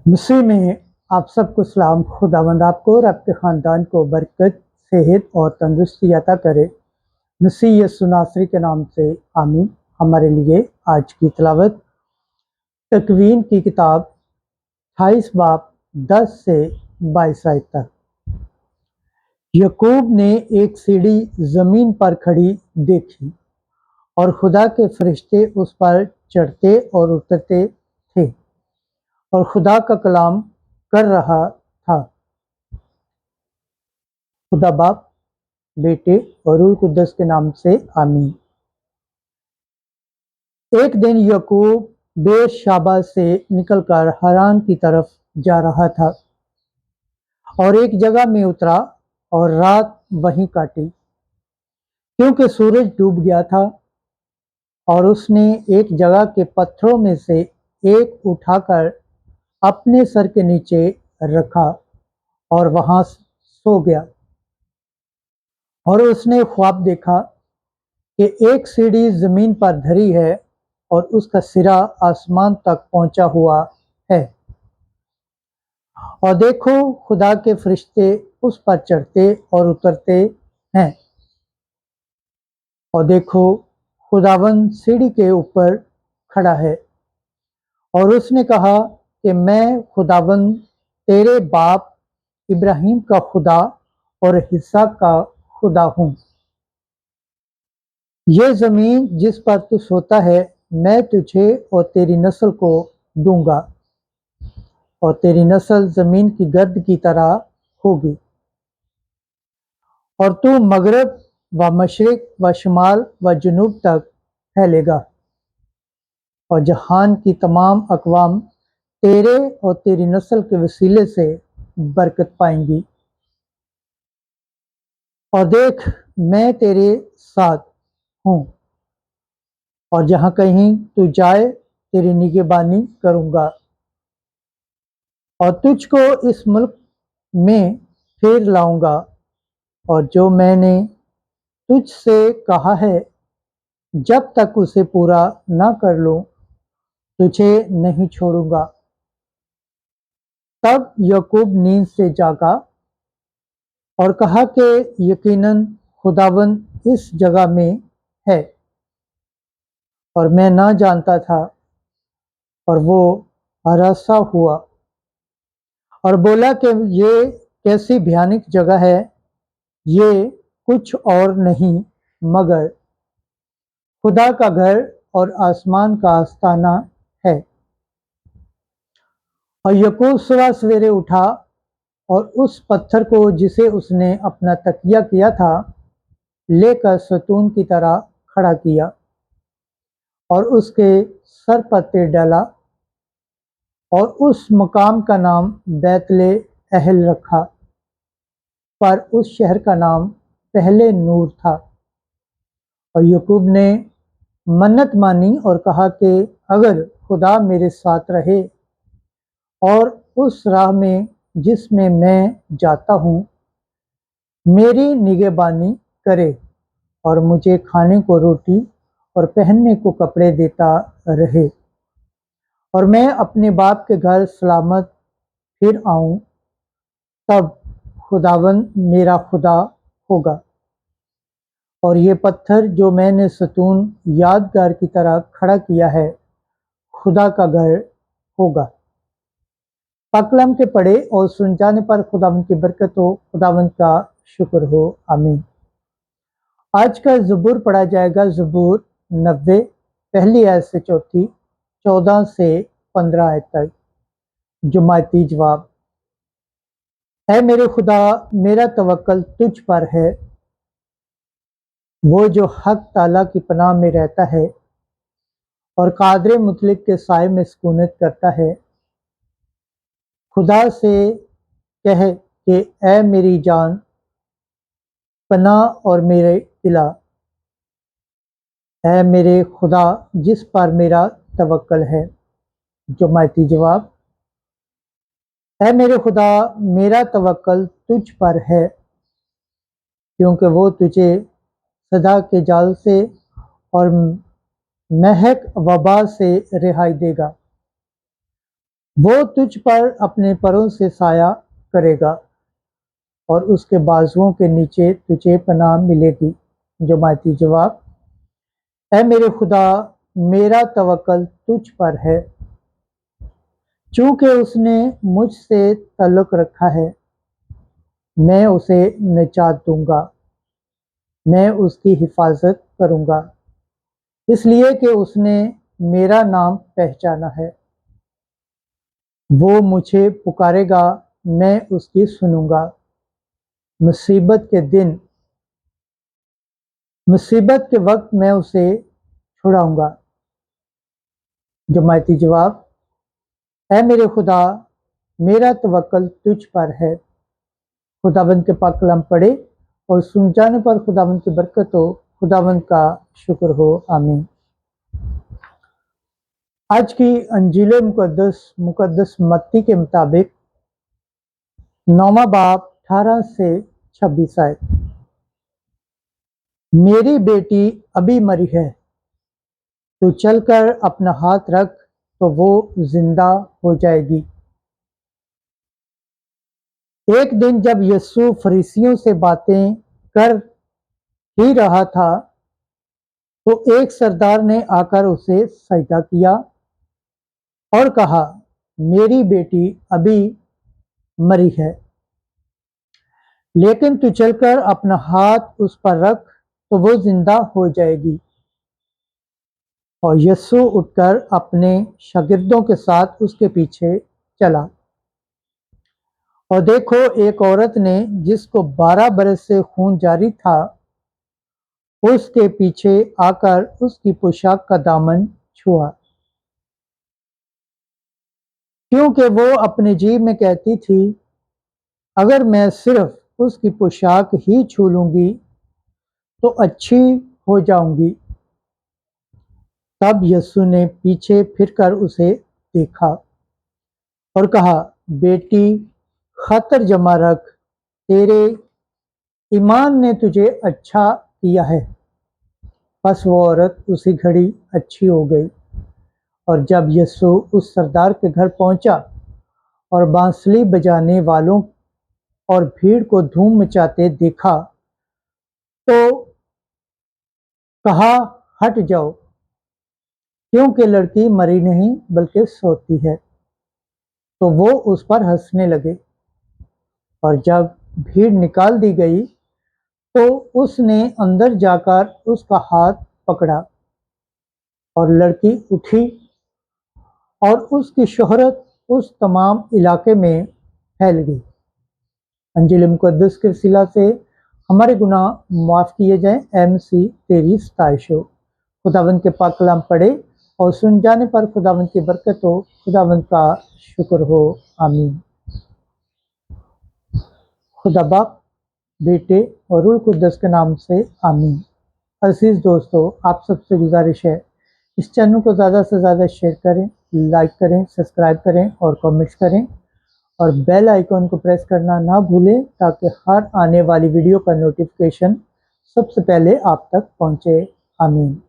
मसीह में आप सबको सलाम। खुदावंद आपको और आपके ख़ानदान को बरकत, सेहत और तंदुरुस्ती अता करे। मसीह यीशु नासरी के नाम से आमीन। हमारे लिए आज की तिलावत तकवीन की किताब 28 बाब 10 से 22 आयत तक। यकूब ने एक सीढ़ी ज़मीन पर खड़ी देखी और खुदा के फरिश्ते उस पर चढ़ते और उतरते थे और खुदा का कलाम कर रहा था। खुदा बाप, बेटे और रूह कुद्दस के नाम से आमीन। एक दिन यकूब बेरशाबा से निकलकर हरान की तरफ जा रहा था और एक जगह में उतरा और रात वहीं काटी, क्योंकि सूरज डूब गया था। और उसने एक जगह के पत्थरों में से एक उठाकर अपने सर के नीचे रखा और वहां सो गया। और उसने ख्वाब देखा कि एक सीढ़ी जमीन पर धरी है और उसका सिरा आसमान तक पहुंचा हुआ है। और देखो, खुदा के फरिश्ते उस पर चढ़ते और उतरते हैं। और देखो, खुदावंद सीढ़ी के ऊपर खड़ा है। और उसने कहा कि मैं खुदावंद तेरे बाप इब्राहिम का खुदा और इसहाक का खुदा हूँ। ये ज़मीन जिस पर तू सोता है, मैं तुझे और तेरी नस्ल को दूंगा, और तेरी नस्ल ज़मीन की गर्द की तरह होगी। और तू मगरब व मशरिक व शुमाल व जनूब तक फैलेगा, और जहान की तमाम अक़वाम तेरे और तेरी नस्ल के वसीले से बरकत पाएंगी। और देख, मैं तेरे साथ हूँ, और जहाँ कहीं तू जाए तेरी निगहबानी करूँगा, और तुझको इस मुल्क में फिर लाऊंगा, और जो मैंने तुझसे कहा है, जब तक उसे पूरा ना कर लूँ, तुझे नहीं छोड़ूंगा। तब यकूब नींद से जागा और कहा कि यकीनन खुदावंद इस जगह में है, और मैं ना जानता था। और वो हरासा हुआ और बोला कि ये कैसी भयानक जगह है, ये कुछ और नहीं मगर खुदा का घर और आसमान का आस्ताना है। और यकूब सुबह सवेरे उठा और उस पत्थर को जिसे उसने अपना तकिया किया था लेकर सतून की तरह खड़ा किया और उसके सर पर तीर डाला, और उस मकाम का नाम बैतले अहल रखा, पर उस शहर का नाम पहले नूर था। और यकूब ने मन्नत मानी और कहा कि अगर खुदा मेरे साथ रहे और उस राह में जिसमें मैं जाता हूँ मेरी निगहबानी करे, और मुझे खाने को रोटी और पहनने को कपड़े देता रहे, और मैं अपने बाप के घर सलामत फिर आऊँ, तब खुदावंद मेरा खुदा होगा, और ये पत्थर जो मैंने सतून यादगार की तरह खड़ा किया है खुदा का घर होगा। पाकलाम के पढ़े और सुन जाने पर खुदावंद की बरकत हो, खुदावंद का शुक्र हो, आमीन। आज का ज़बूर पढ़ा जाएगा, ज़बूर 90, पहली आयत से चौथी, 14 से 15 आयत तक। जुमाती जवाब। ऐ मेरे खुदा, मेरा तवक्कल तुझ पर है, वो जो हक ताला की पनाह में रहता है और कादरे मुतलिक के साए में सुकूनत करता है। खुदा से कह कि ऐ मेरी जान, पनाह और मेरे किला, ऐ मेरे खुदा जिस पर मेरा तवक्कल है। जुमाती जवाब। ऐ मेरे खुदा, मेरा तवक्कल तुझ पर है, क्योंकि वो तुझे सदा के जाल से और महक वबा से रिहाई देगा। वो तुझ पर अपने परों से साया करेगा और उसके बाजुओं के नीचे तुझे पनाह मिलेगी। जमायती जवाब, ऐ मेरे खुदा, मेरा तवक्कल तुझ पर है। चूंकि उसने मुझसे ताल्लुक़ रखा है, मैं उसे निजात दूंगा, मैं उसकी हिफाजत करूंगा, इसलिए कि उसने मेरा नाम पहचाना है। वो मुझे पुकारेगा, मैं उसकी सुनूंगा। मुसीबत के वक्त मैं उसे छुड़ाऊंगा। जमायती जवाब, ऐ मेरे खुदा, मेरा तवक्कल तुझ पर है। खुदावंद के पाक कलाम पढ़े और सुन जाने पर खुदावंद की बरकत हो, खुदावंद का शुक्र हो। आमीन। आज की अंजील मुकद्दस मत्ती के मुताबिक 9वां बाब 18 से 26 आयत। मेरी बेटी अभी मरी है, तो चलकर अपना हाथ रख तो वो जिंदा हो जाएगी। एक दिन जब यीशु फरीसियों से बातें कर ही रहा था, तो एक सरदार ने आकर उसे सजदा किया और कहा, मेरी बेटी अभी मरी है, लेकिन तू चलकर अपना हाथ उस पर रख तो वो जिंदा हो जाएगी। और यीशु उठकर अपने शागिर्दों के साथ उसके पीछे चला। और देखो, एक औरत ने जिसको 12 बरस से खून जारी था, उसके पीछे आकर उसकी पोशाक का दामन छुआ, क्योंकि वो अपने जी में कहती थी, अगर मैं सिर्फ उसकी पोशाक ही छू लूंगी तो अच्छी हो जाऊंगी। तब यीशु ने पीछे फिरकर उसे देखा और कहा, बेटी, खतर जमा रख, तेरे ईमान ने तुझे अच्छा किया है। बस वो औरत उसी घड़ी अच्छी हो गई। और जब यीशु उस सरदार के घर पहुंचा और बांसुरी बजाने वालों और भीड़ को धूम मचाते देखा, तो कहा, हट जाओ, क्योंकि लड़की मरी नहीं बल्कि सोती है। तो वो उस पर हंसने लगे। और जब भीड़ निकाल दी गई, तो उसने अंदर जाकर उसका हाथ पकड़ा और लड़की उठी, और उसकी शोहरत उस तमाम इलाके में फैल गई। अंजील मुकद्दस के सिला से हमारे गुनाह माफ़ किए जाएं। MC तेरी सताइश हो। खुदावंद के पाक कलाम पढ़े और सुन जाने पर खुदावंद की बरकत हो, खुदावंद का शुक्र हो। आमीन। खुदा बाप, बेटे और रूह कुद्दस के नाम से आमीन। अजीज दोस्तों, आप सबसे गुजारिश है, इस चैनल को ज़्यादा से ज़्यादा शेयर करें, लाइक करें, सब्सक्राइब करें और कमेंट्स करें, और बेल आइकॉन को प्रेस करना ना भूलें, ताकि हर आने वाली वीडियो का नोटिफिकेशन सबसे पहले आप तक पहुंचे। आमीन।